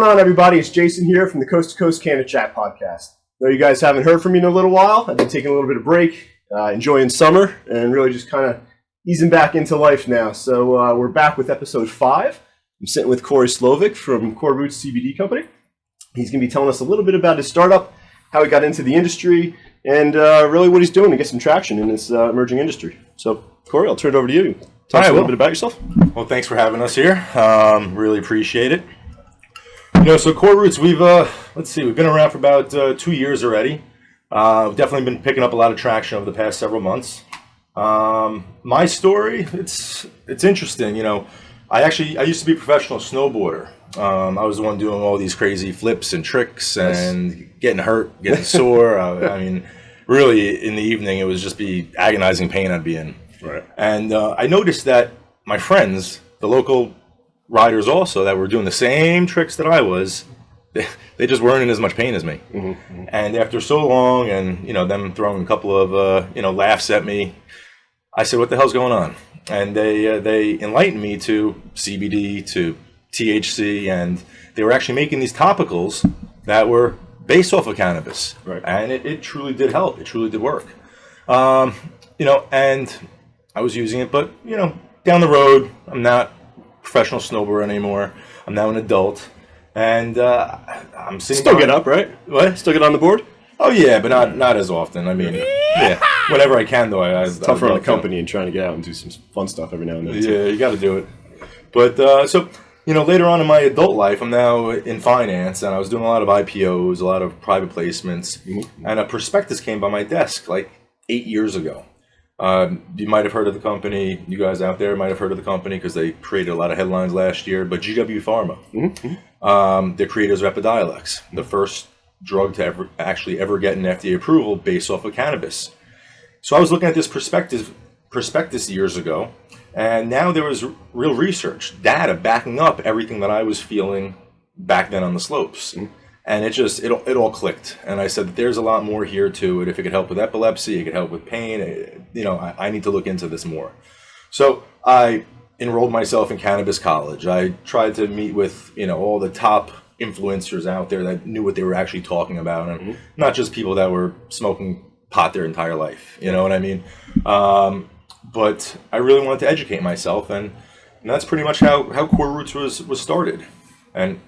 going on, everybody? It's Jason here from the Coast-to-Coast Canna Chat podcast. I know you guys haven't heard from me in a little while. I've been taking a little bit of break, enjoying summer, and really just kind of easing back into life now. So we're back with episode 5. I'm sitting with Corey Slovic from Core Roots CBD Company. He's going to be telling us a little bit about his startup, how he got into the industry, and really what he's doing to get some traction in this emerging industry. So, Corey, I'll turn it over to you. Tell us a little bit about yourself. Well, thanks for having us here. Really appreciate it. So Core Roots, we've been around for about 2 years already. We've definitely been picking up a lot of traction over the past several months. My story, it's interesting. I used to be a professional snowboarder. I was the one doing all these crazy flips and tricks and getting hurt, getting sore. I mean, really, in the evening, it was just be agonizing pain I'd be in. Right. And I noticed that my friends, the local riders also, that were doing the same tricks that I was, they just weren't in as much pain as me. Mm-hmm. And after so long, and them throwing a couple of laughs at me, I said, "What the hell's going on?" And they enlightened me to CBD, to THC, and they were actually making these topicals that were based off of cannabis. Right. And it truly did help. It truly did work. And I was using it, but down the road, I'm not a professional snowboarder anymore. I'm now an adult, and I'm sitting. Still get up, right? What? Still get on the board? Oh yeah, but not as often. I mean, whenever I can, though. It's tough running a company and trying to get out and do some fun stuff every now and then. Yeah, you got to do it. But later on in my adult life, I'm now in finance, and I was doing a lot of IPOs, a lot of private placements, and a prospectus came by my desk like 8 years ago. You might have heard of the company. You guys out there might have heard of the company because they created a lot of headlines last year. But GW Pharma, the creators of Epidiolex, the first drug to ever get an FDA approval based off of cannabis. So I was looking at this prospectus years ago, and now there was real research, data backing up everything that I was feeling back then on the slopes. And it all clicked. And I said that there's a lot more here to it. If it could help with epilepsy, it could help with pain. I need to look into this more. So I enrolled myself in cannabis college. I tried to meet with, all the top influencers out there that knew what they were actually talking about. And not just people that were smoking pot their entire life. You know what I mean? But I really wanted to educate myself. And that's pretty much how Core Roots was started. And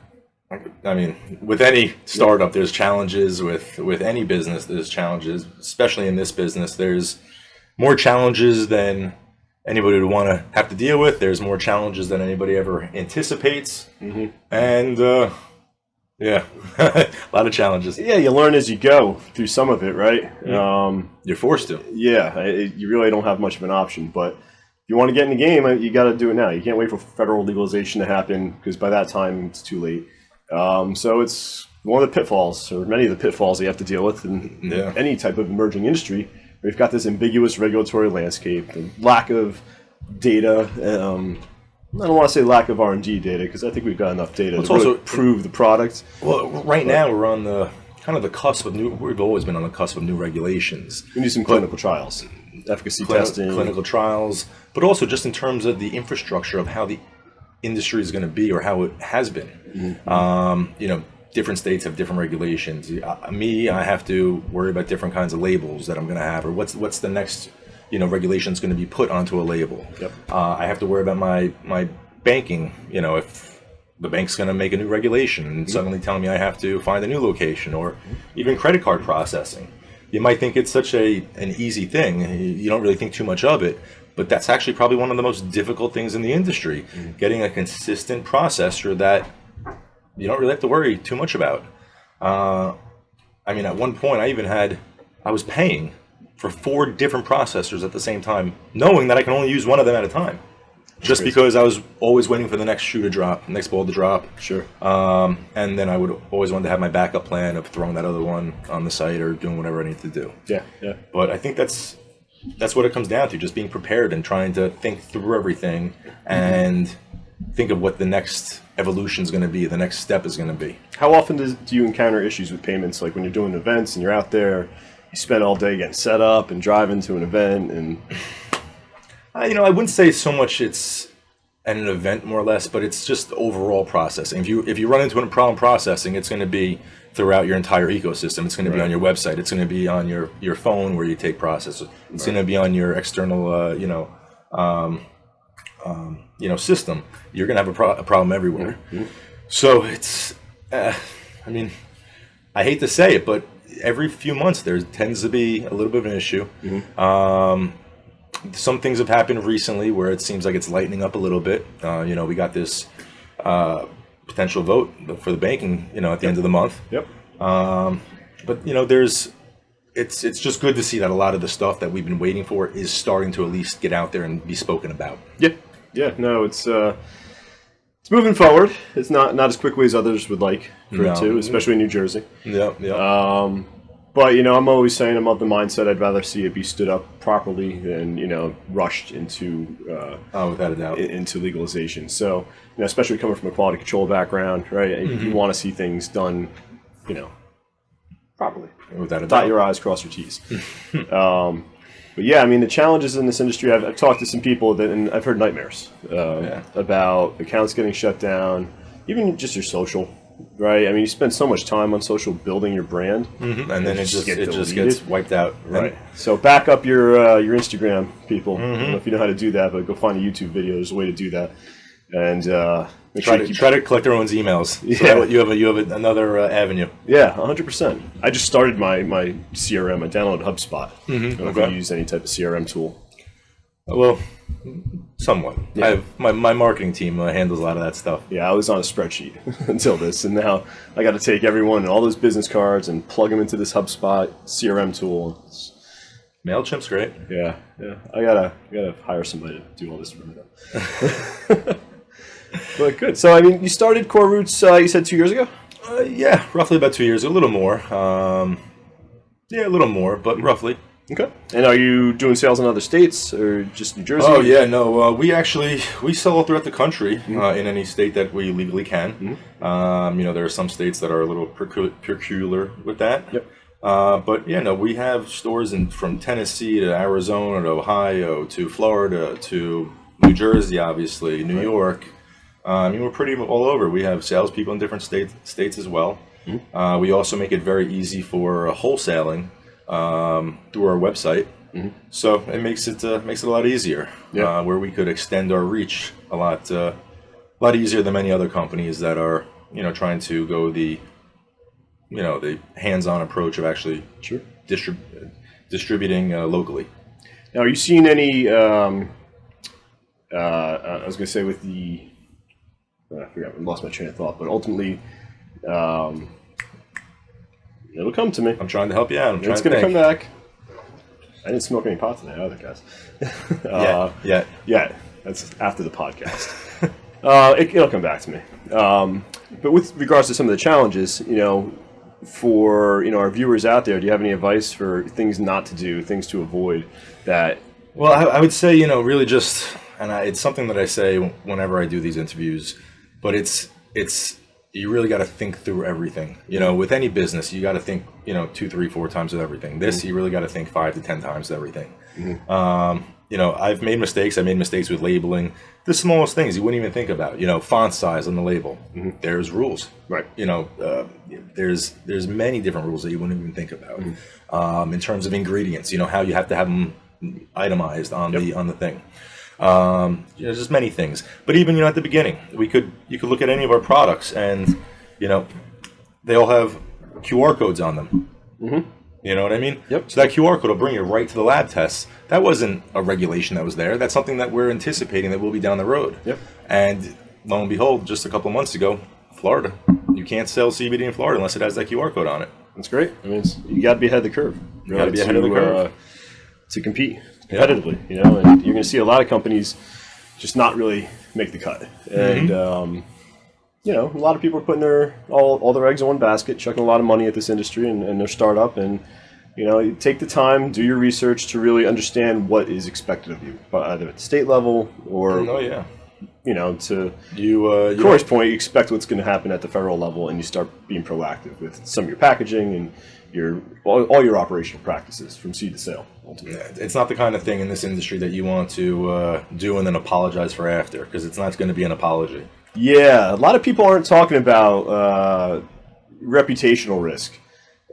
I mean, with any startup, there's challenges. With any business, there's challenges. Especially in this business, there's more challenges than anybody would want to have to deal with. There's more challenges than anybody ever anticipates. And a lot of challenges. Yeah, you learn as you go through some of it, right? You're forced to. Yeah, you really don't have much of an option. But if you want to get in the game, you got to do it now. You can't wait for federal legalization to happen because by that time it's too late. So it's one of the pitfalls, or many of the pitfalls you have to deal with in any type of emerging industry. We've got this ambiguous regulatory landscape, the lack of data. I don't want to say lack of R&D data because I think we've got enough data to really prove the product. Well, right now we're on the cusp of we've always been on the cusp of new regulations. We need some clinical trials, efficacy testing. Clinical trials, but also just in terms of the infrastructure of how the industry is going to be or how it has been. Different states have different regulations. I have to worry about different kinds of labels that I'm going to have, or what's the next regulation is going to be put onto a label. Yep. I have to worry about my banking. If the bank's going to make a new regulation and suddenly telling me I have to find a new location, or even credit card processing. You might think it's such an easy thing. You don't really think too much of it. But that's actually probably one of the most difficult things in the industry, getting a consistent processor that you don't really have to worry too much about. At one point, I was paying for 4 different processors at the same time, knowing that I can only use one of them at a time. Just because I was always waiting for the next shoe to drop, next ball to drop. Sure. And then I would always want to have my backup plan of throwing that other one on the site or doing whatever I need to do. Yeah. But I think that's what it comes down to, just being prepared and trying to think through everything and think of what the next evolution is going to be, the next step is going to be. How often do you encounter issues with payments? Like when you're doing events and you're out there, you spend all day getting set up and driving to an event and... I wouldn't say so much it's and an event more or less, but it's just overall processing. If you run into a problem processing, it's going to be throughout your entire ecosystem. It's going to be on your website. It's going to be on your phone where you take processes. It's going to be on your external system. You're going to have a problem everywhere. So it's I mean, I hate to say it, but every few months there tends to be a little bit of an issue. Some things have happened recently where it seems like it's lightening up a little bit. We got this potential vote for the banking, at the end of the month. But it's just good to see that a lot of the stuff that we've been waiting for is starting to at least get out there and be spoken about. No, it's moving forward. It's not as quickly as others would like for it to, especially in New Jersey. But I'm always saying I'm of the mindset I'd rather see it be stood up properly than rushed into without a doubt into legalization. So especially coming from a quality control background, right? You want to see things done, properly. Without a doubt. Dot your I's, cross your T's. But yeah, I mean the challenges in this industry. I've talked to some people and I've heard nightmares about accounts getting shut down, even just your social. Right, I mean, you spend so much time on social building your brand, and then it just gets wiped out. Right. So back up your Instagram, people. I don't know if you know how to do that, but go find a YouTube video. There's a way to do that, and try to collect everyone's emails. So that you have another avenue. 100%. I just started my CRM. I downloaded HubSpot. I don't know if you use any type of CRM tool. Well, somewhat. I have my marketing team handles a lot of that stuff. I was on a spreadsheet until this, and now I got to take everyone and all those business cards and plug them into this HubSpot CRM tool. MailChimp's great. I gotta hire somebody to do all this for me though. But good. So I mean, you started Core Roots. You said 2 years ago. Roughly about 2 years. A little more. A little more, but roughly. Okay. And are you doing sales in other states or just New Jersey? Oh yeah, no. We sell all throughout the country in any state that we legally can. There are some states that are a little peculiar with that. But we have stores from Tennessee to Arizona to Ohio to Florida to New Jersey, obviously New York. We're pretty all over. We have salespeople in different states as well. We also make it very easy for wholesaling. Through our website, so it makes it a lot easier. Where we could extend our reach a lot easier than many other companies that are trying to go the hands-on approach of actually distributing locally. Now, are you seeing any? I was going to say with the I forgot, I lost my train of thought, but ultimately. It'll come to me. I'm trying to help you out. It's going to come back. I didn't smoke any pot tonight either, guys. That's after the podcast. It'll come back to me. But with regards to some of the challenges, for our viewers out there, do you have any advice for things not to do, things to avoid that? Well, I would say really just, and it's something that I say whenever I do these interviews, but it's. You really got to think through everything. With any business, you got to think, 2, 3, 4 times with everything. This, you really got to think 5 to 10 times with everything. I've made mistakes. I made mistakes with labeling. The smallest things you wouldn't even think about. Font size on the label. There's rules. Right. There's many different rules that you wouldn't even think about. In terms of ingredients, how you have to have them itemized on the thing. Just many things. But even at the beginning, you could look at any of our products, and they all have QR codes on them. You know what I mean? So that QR code will bring you right to the lab tests. That wasn't a regulation that was there. That's something that we're anticipating that will be down the road. And lo and behold, just a couple of months ago, Florida, you can't sell CBD in Florida unless it has that QR code on it. That's great. I mean, you got to be ahead of the curve. You got to be ahead of the curve to compete competitively, and you're going to see a lot of companies just not really make the cut. And, a lot of people are putting all their eggs in one basket, chucking a lot of money at this industry and their startup. And, you take the time, do your research to really understand what is expected of you, either at the state level or to You Corey's point, you expect what's going to happen at the federal level, and you start being proactive with some of your packaging and all your operational practices from seed to sale. Ultimately, it's not the kind of thing in this industry that you want to do and then apologize for after, because it's not going to be an apology. Yeah, a lot of people aren't talking about reputational risk.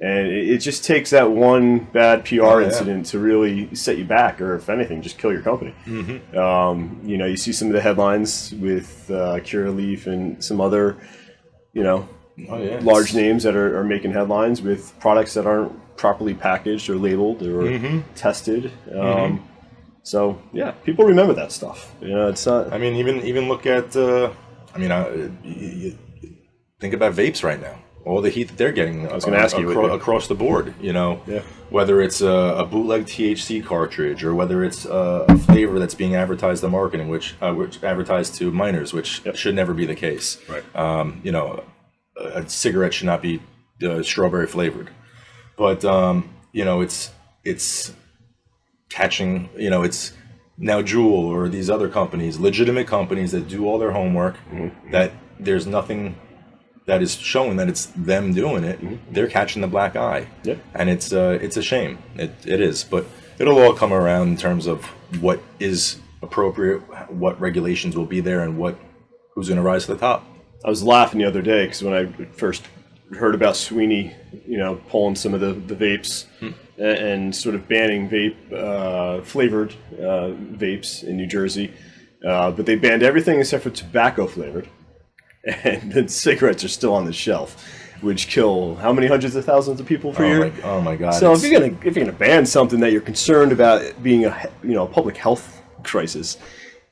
And it just takes that one bad PR incident to really set you back, or if anything, just kill your company. Mm-hmm. You see some of the headlines with Curaleaf and some other, large names that are making headlines with products that aren't properly packaged or labeled or tested. So yeah, people remember that stuff. It's not. I mean, even look at. You think about vapes right now. All the heat that they're getting I was going to ask you across the board, whether it's a bootleg THC cartridge or whether it's a flavor that's being advertised on marketing, which advertised to minors, which should never be the case. Right. A cigarette should not be strawberry flavored, but it's catching. It's now Juul or these other companies, legitimate companies that do all their homework. Mm-hmm. That there's nothing that is showing that it's them doing it. Mm-hmm. They're catching the black eye, and it's a shame. It is, but it'll all come around in terms of what is appropriate, what regulations will be there, and who's going to rise to the top. I was laughing the other day because when I first heard about Sweeney, pulling some of the vapes and sort of banning vape flavored vapes in New Jersey, but they banned everything except for tobacco flavored. And the cigarettes are still on the shelf, which kill how many hundreds of thousands of people per year? Oh my God! So if you're gonna ban something that you're concerned about it being a public health crisis,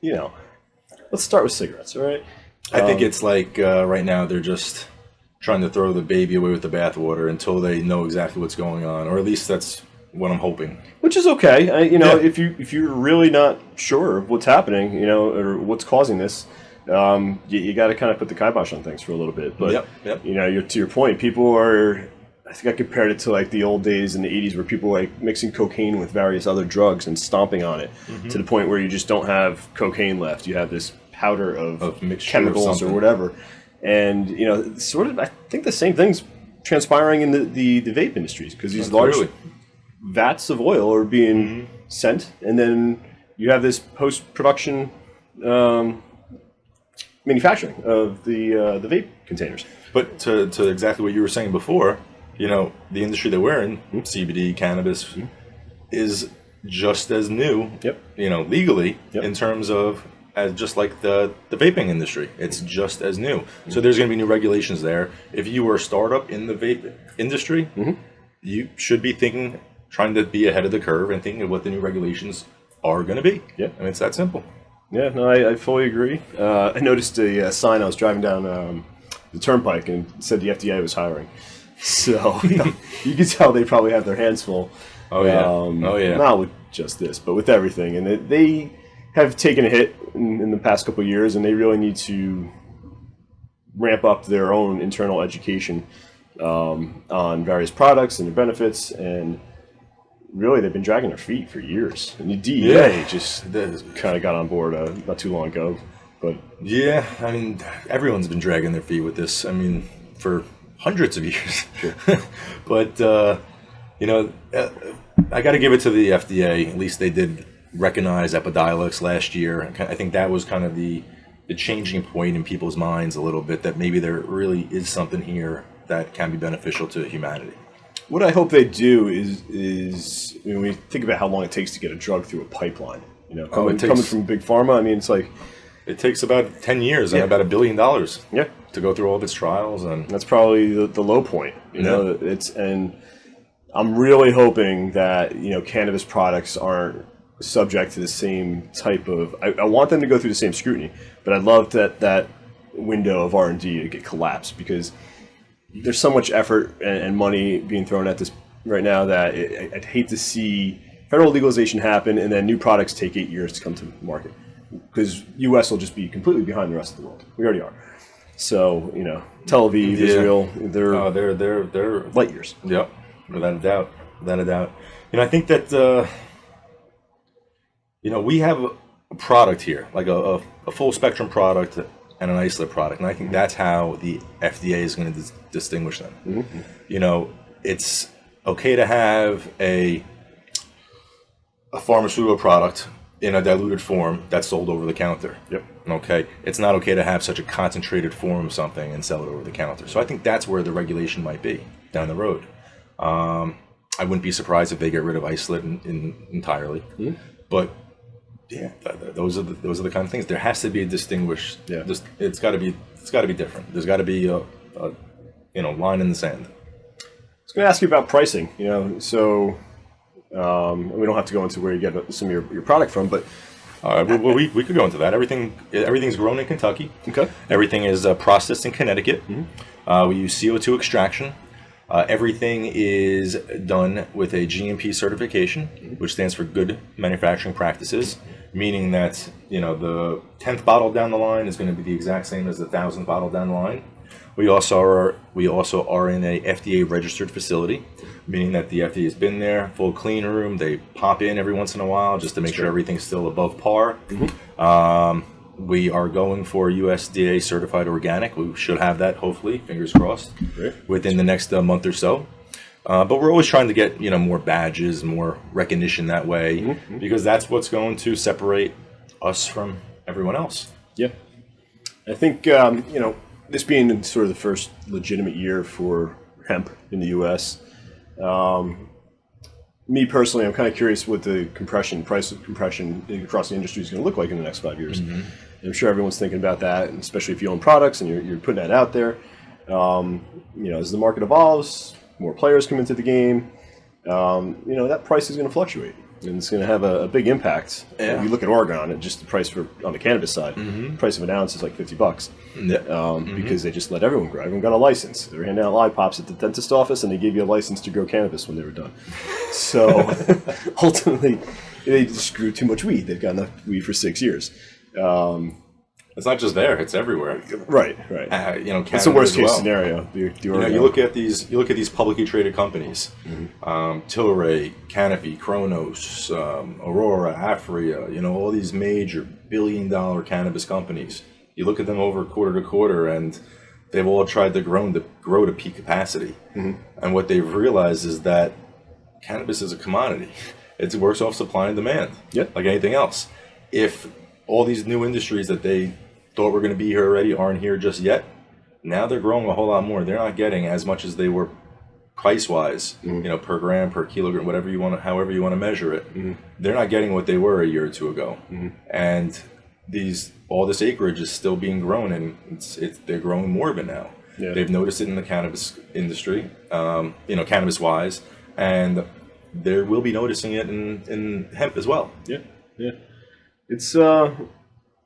let's start with cigarettes, all right? I think it's like right now they're just trying to throw the baby away with the bathwater until they know exactly what's going on, or at least that's what I'm hoping. Which is okay, if you're really not sure of what's happening, or what's causing this. You got to kind of put the kibosh on things for a little bit, but to your point, people are. I think I compared it to like the old days in the '80s where people were like mixing cocaine with various other drugs and stomping on it to the point where you just don't have cocaine left. You have this powder of chemicals or whatever, and sort of. I think the same thing's transpiring in the vape industries because these large vats of oil are being sent, and then you have this post-production. Manufacturing of the vape containers. But to exactly what you were saying before, the industry that we're in, CBD, cannabis, is just as new, legally, in terms of as just like the vaping industry. It's just as new. So there's going to be new regulations there. If you were a startup in the vape industry, you should be trying to be ahead of the curve and thinking of what the new regulations are going to be. Yeah. I mean, it's that simple. Yeah, no, I fully agree. I noticed a sign. I was driving down the turnpike and it said the FDA was hiring. So you can tell they probably have their hands full. Oh yeah. Not with just this, but with everything. And they have taken a hit in the past couple of years, and they really need to ramp up their own internal education on various products and their benefits. And really, they've been dragging their feet for years. And the DEA just kind of got on board not too long ago. But yeah, I mean, everyone's been dragging their feet with this. I mean, for hundreds of years. Sure. But, I got to give it to the FDA. At least they did recognize Epidiolex last year. I think that was kind of the changing point in people's minds a little bit, that maybe there really is something here that can be beneficial to humanity. What I hope they do is when we think about how long it takes to get a drug through a pipeline, coming from big pharma, I mean, it's like it takes about 10 years and about $1 billion to go through all of its trials, and that's probably the low point. And I'm really hoping that cannabis products aren't subject to the same type of. I want them to go through the same scrutiny, but I'd love that window of R&D to get collapsed, because there's so much effort and money being thrown at this right now that I'd hate to see federal legalization happen and then new products take 8 years to come to market, because U.S. will just be completely behind the rest of the world. We already are. So Tel Aviv, Israel, they're light years. Yep, without a doubt. I think that we have product here, like a full spectrum product and an isolate product, and I think that's how the FDA is going to distinguish them. Mm-hmm. You know, it's okay to have a pharmaceutical product in a diluted form that's sold over the counter. Yep. Okay. It's not okay to have such a concentrated form of something and sell it over the counter. So I think that's where the regulation might be down the road. I wouldn't be surprised if they get rid of isolate entirely. Mm-hmm. But yeah, those are the kind of things. There has to be a distinguished. Yeah. It's got to be different. There's got to be a line in the sand. I was going to ask you about pricing. You know, so we don't have to go into where you get some of your product from, but we could go into that. Everything's grown in Kentucky. Okay. Everything is processed in Connecticut. Mm-hmm. We use CO2 extraction. Everything is done with a GMP certification, which stands for Good Manufacturing Practices, meaning that the 10th bottle down the line is going to be the exact same as the 1,000th bottle down the line. We also are in a FDA registered facility, meaning that the FDA has been there, full clean room. They pop in every once in a while just to make sure everything's still above par. Mm-hmm. We are going for USDA certified organic. We should have that, hopefully, fingers crossed, within the next month or so. But we're always trying to get more badges, more recognition that way, mm-hmm. because that's what's going to separate us from everyone else. Yeah, I think this being sort of the first legitimate year for hemp in the U.S. Me personally, I'm kind of curious what the price of compression across the industry is going to look like in the next 5 years. Mm-hmm. I'm sure everyone's thinking about that, and especially if you own products and you're putting that out there. As the market evolves, more players come into the game. That price is going to fluctuate, and it's going to have a big impact. Yeah. You look at Oregon, and just the price on the cannabis side, mm-hmm. the price of an ounce is like $50, mm-hmm. because they just let everyone grow. Everyone got a license. They were handing out lollipops at the dentist office, and they gave you a license to grow cannabis when they were done. So ultimately, they just grew too much weed. They've got enough weed for 6 years. It's not just there; it's everywhere. Right. It's the worst case scenario. You look at these publicly traded companies: mm-hmm. Tilray, Canopy, Kronos, Aurora, Afria. All these major billion-dollar cannabis companies. You look at them over quarter to quarter, and they've all tried to grow to peak capacity. Mm-hmm. And what they've realized is that cannabis is a commodity. It works off supply and demand, like anything else. If all these new industries that they thought were going to be here already aren't here just yet, now they're growing a whole lot more. They're not getting as much as they were price-wise, mm-hmm. Per gram, per kilogram, however you want to measure it. Mm-hmm. They're not getting what they were a year or two ago. Mm-hmm. And all this acreage is still being grown, and they're growing more of it now. Yeah. They've noticed it in the cannabis industry, cannabis-wise, and they will be noticing it in hemp as well. Yeah. It's going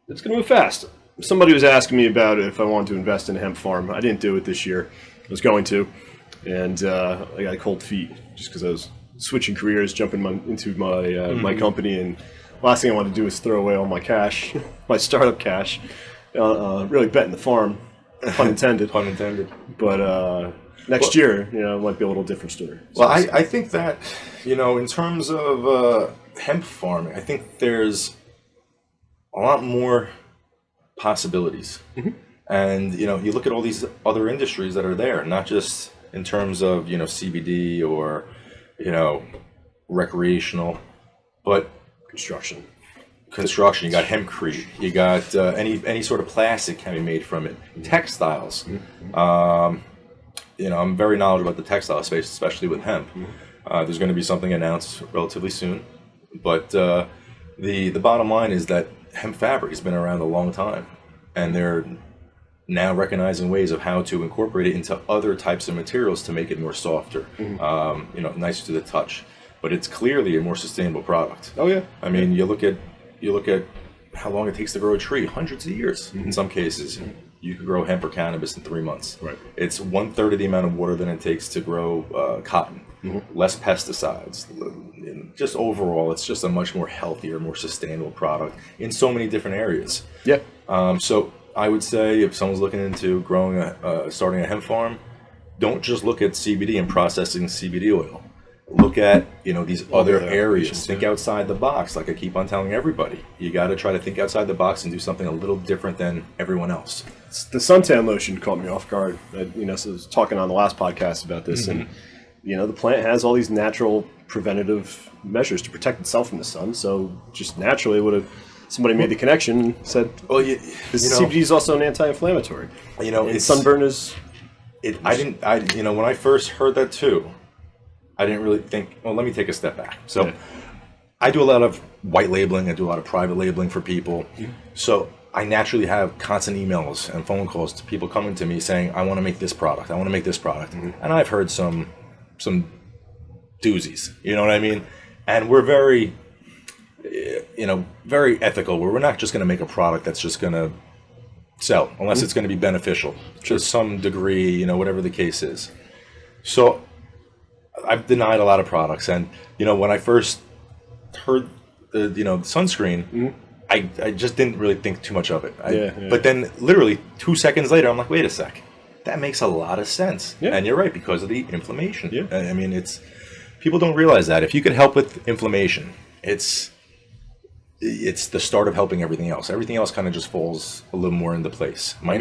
to move fast. Somebody was asking me about if I wanted to invest in a hemp farm. I didn't do it this year. I was going to, and I got cold feet just because I was switching careers, jumping into my mm-hmm. my company, and last thing I wanted to do was throw away all my cash, my startup cash, really betting the farm, pun intended. Pun intended. But next year, it might be a little different story. Well, I think that, in terms of hemp farming, I think there's a lot more possibilities. Mm-hmm. And, you look at all these other industries that are there, not just in terms of, CBD or, recreational, but construction. You got hempcrete. You got any sort of plastic can be made from it. Mm-hmm. Textiles. Mm-hmm. I'm very knowledgeable about the textile space, especially with hemp. Mm-hmm. There's going to be something announced relatively soon. But the bottom line is that hemp fabric has been around a long time, and they're now recognizing ways of how to incorporate it into other types of materials to make it more softer, mm-hmm. Nicer to the touch. But it's clearly a more sustainable product. Oh yeah. I mean, you look at how long it takes to grow a tree, hundreds of years mm-hmm. in some cases. Mm-hmm. You could grow hemp or cannabis in 3 months. Right. It's 1/3 of the amount of water than it takes to grow cotton. Mm-hmm. Less pesticides. Just overall, it's just a much more healthier, more sustainable product in so many different areas. Yeah. So I would say if someone's looking into starting a hemp farm, don't just look at CBD and processing CBD oil. look at, these other the areas. Think outside the box. Like I keep on telling everybody, you got to try to think outside the box and do something a little different than everyone else. The suntan lotion caught me off guard. So I was talking on the last podcast about this, and the plant has all these natural preventative measures to protect itself from the sun. So just naturally, would have somebody made the connection and said, "Oh, CBD is also an anti-inflammatory." And sunburn is. When I first heard that too, I didn't really think. Well, let me take a step back. So, I do a lot of white labeling. I do a lot of private labeling for people. So I naturally have constant emails and phone calls to people coming to me saying, "I want to make this product. I want to make this product." And I've heard some doozies. You know what I mean? And we're very, very ethical. Where we're not just going to make a product that's just going to sell, unless it's going to be beneficial to some degree. Whatever the case is. So I've denied a lot of products, and when I first heard the sunscreen, I just didn't really think too much of it. But then literally 2 seconds later, I'm like, wait a sec, that makes a lot of sense. And you're right, because of the inflammation. I mean, it's people don't realize that if you can help with inflammation, it's the start of helping everything else. Everything else kind of just falls a little more into place. I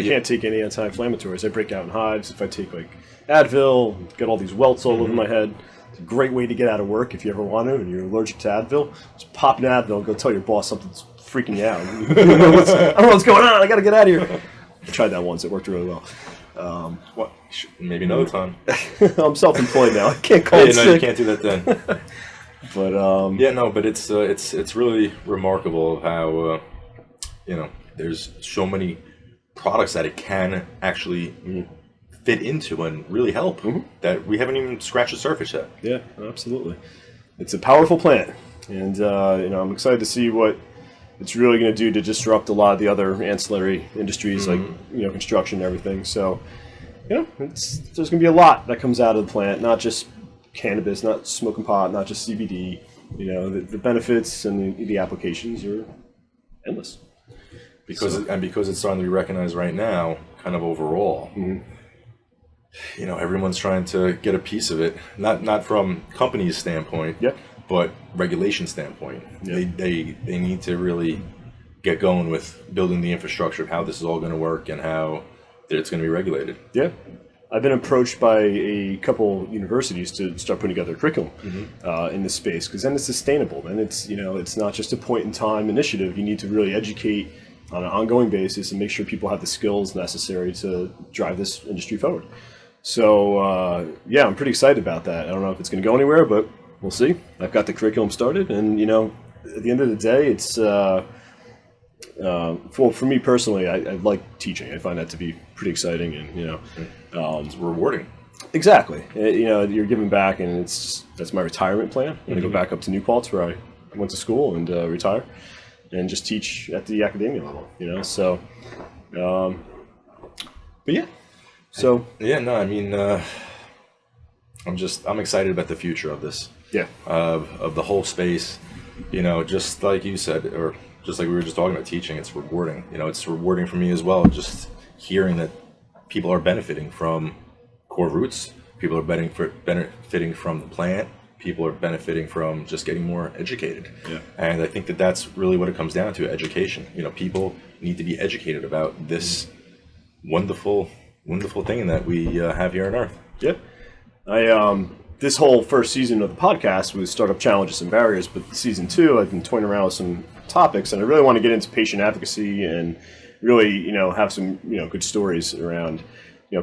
can't take any anti-inflammatories. I break out in hives if I take like Advil, get all these welts all over my head. It's a great way to get out of work if you ever want to and you're allergic to Advil. Just pop an Advil and go tell your boss something's freaking you out. I don't know what's going on. I got to get out of here. I tried that once. It worked really well. Maybe another time. I'm self-employed now. I can't call it sick. You can't do that then. But but it's really remarkable how there's so many products that it can actually fit into and really help that we haven't even scratched the surface yet. Yeah, absolutely. It's a powerful plant, and I'm excited to see what it's really going to do to disrupt a lot of the other ancillary industries like construction and everything. So there's going to be a lot that comes out of the plant, not just cannabis, not smoking pot, not just CBD. The benefits and the applications are endless. Because it's starting to be recognized right now, kind of overall. Everyone's trying to get a piece of it, not from companies' standpoint, but regulation standpoint. They need to really get going with building the infrastructure of how this is all going to work and how it's going to be regulated. Yeah. I've been approached by a couple universities to start putting together a curriculum in this space, because then it's sustainable. Then it's not just a point in time initiative. You need to really educate on an ongoing basis and make sure people have the skills necessary to drive this industry forward. So I'm pretty excited about that. I don't know if it's going to go anywhere, but we'll see. I've got the curriculum started, and at the end of the day, it's for me personally, I like teaching. I find that to be pretty exciting, and it's rewarding. Exactly. You're giving back, and that's my retirement plan. I'm going to go back up to New Paltz, where I went to school, and retire, and just teach at the academia level. So, but yeah. So I'm excited about the future of this. Yeah. Of the whole space, just like you said, or just like we were just talking about teaching, it's rewarding. It's rewarding for me as well, just hearing that people are benefiting from core roots. People are benefiting from the plant. People are benefiting from just getting more educated. Yeah. And I think that that's really what it comes down to, education. People need to be educated about this wonderful thing that we have here on Earth. Yeah. This whole first season of the podcast was Startup Challenges and Barriers, but season 2, I've been toying around with some topics, and I really want to get into patient advocacy and really, have some, good stories around,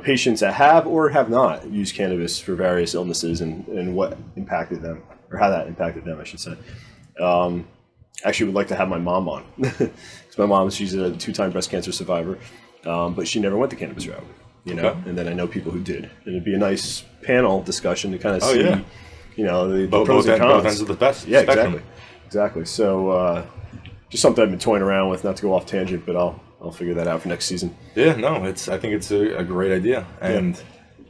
patients that have or have not used cannabis for various illnesses and what impacted them, or how that impacted them, I should say. Actually would like to have my mom on, because my mom, she's a 2-time breast cancer survivor, but she never went the cannabis route. And then I know people who did. And it'd be a nice panel discussion to kind of see, the pros and cons. Both ends of the best spectrum. Exactly. Exactly. So just something I've been toying around with, not to go off tangent, but I'll figure that out for next season. Yeah, no, I think it's a great idea. And,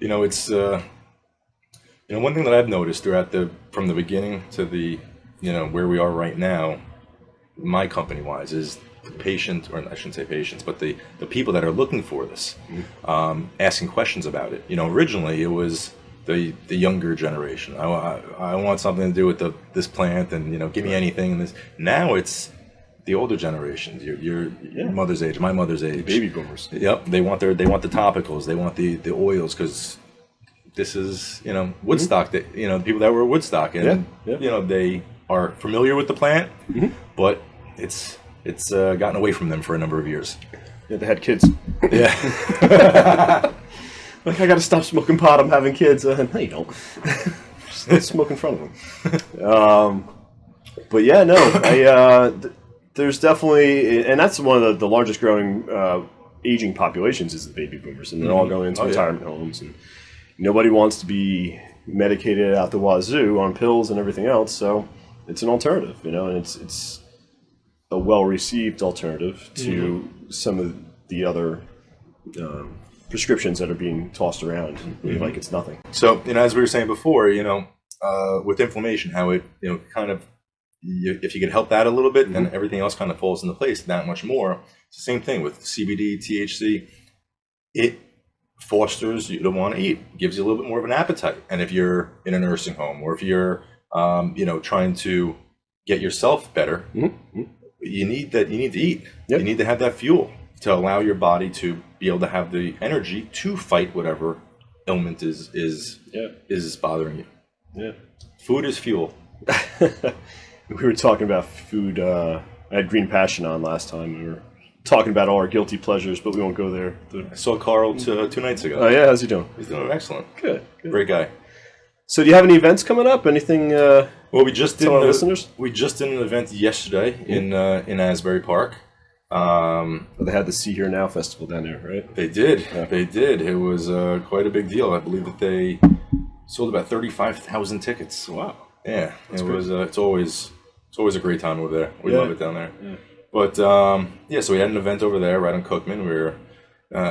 it's, one thing that I've noticed from the beginning to the, where we are right now, my company-wise, is the patient, or I shouldn't say patients, but the people that are looking for this, asking questions about it. Originally it was the younger generation. I want something to do with this plant, and give me anything. And this now it's the older generations, your mother's age, my mother's age, baby boomers. Yep, they want the topicals, they want the oils, because this is Woodstock. That people that were at Woodstock, and they are familiar with the plant, but it's gotten away from them for a number of years. Yeah, they had kids. Yeah. Like, I gotta stop smoking pot, I'm having kids. No, you don't. Just don't smoke in front of them. But yeah, no, there's definitely, and that's one of the largest growing aging populations is the baby boomers, and they're all going into retirement homes, and nobody wants to be medicated out the wazoo on pills and everything else, so it's an alternative, and it's a well-received alternative to some of the other prescriptions that are being tossed around like it's nothing. So, as we were saying before, with inflammation, how it, kind of, if you can help that a little bit, then everything else kind of falls into place that much more. It's the same thing with CBD, THC. It fosters you to want to eat, gives you a little bit more of an appetite. And if you're in a nursing home, or if you're, trying to get yourself better, you need to eat. Yep. You need to have that fuel to allow your body to be able to have the energy to fight whatever ailment is bothering you. Yeah. Food is fuel. We were talking about food. I had Green Passion on last time. We were talking about all our guilty pleasures, but we won't go there. I saw Carl 2 nights ago. Oh, yeah? How's he doing? He's doing excellent. Good. Great guy. So do you have any events coming up? Anything well, we just did listeners? We just did an event yesterday in Asbury Park. They had the See Here Now festival down there, right? They did. Yeah. They did. It was quite a big deal. I believe that they sold about 35,000 tickets. Wow. Yeah. It was. It's always a great time over there. We love it down there. Yeah. But so we had an event over there right on Cookman. We were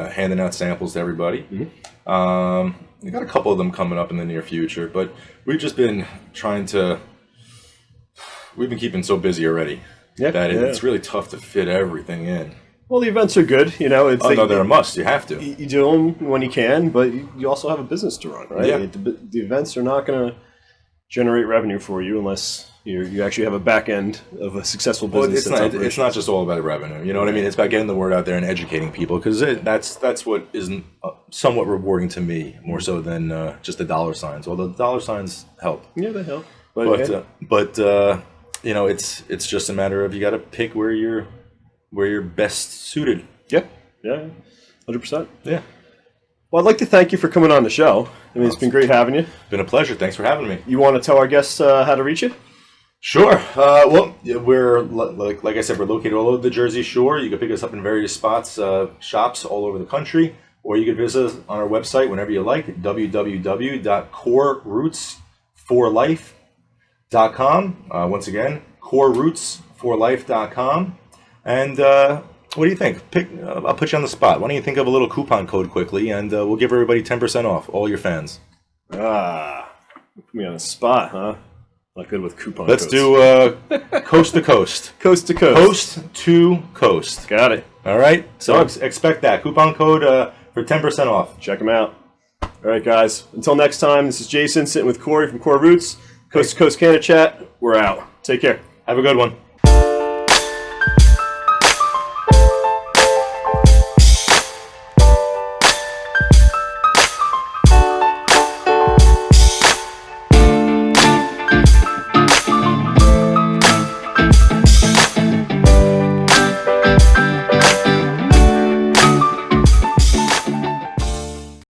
handing out samples to everybody. We got a couple of them coming up in the near future, but we've just been we've been keeping so busy already that it's really tough to fit everything in. Well, the events are good, They're a must. You have to. You do them when you can, but you also have a business to run, right? Yeah. The events are not going to generate revenue for you unless you actually have a back end of a successful business. Well, it's not just all about revenue. You know what I mean? It's about getting the word out there and educating people, because that's what is somewhat rewarding to me, more so than just the dollar signs. Although the dollar signs help. Yeah, they help. But it's just a matter of you got to pick where you're best suited. Yeah, 100%. Yeah. Well, I'd like to thank you for coming on the show. I mean, it's been great having you. Been a pleasure. Thanks for having me. You want to tell our guests how to reach you? Sure. Well, we're like I said, we're located all over the Jersey Shore. You can pick us up in various spots, shops all over the country, or you can visit us on our website whenever you like, www.corerootesforlife.com. Once again, corerootesforlife.com. And what do you think? I'll put you on the spot. Why don't you think of a little coupon code quickly, and we'll give everybody 10% off, all your fans. Put me on the spot, huh? Not good with coupon Let's codes. do Coast-to-Coast. Coast-to-Coast. Coast-to-Coast. Got it. All right? So expect that. Coupon code for 10% off. Check them out. All right, guys. Until next time, this is Jason sitting with Corey from Core Roots. Coast-to-Coast Canna Chat. We're out. Take care. Have a good one.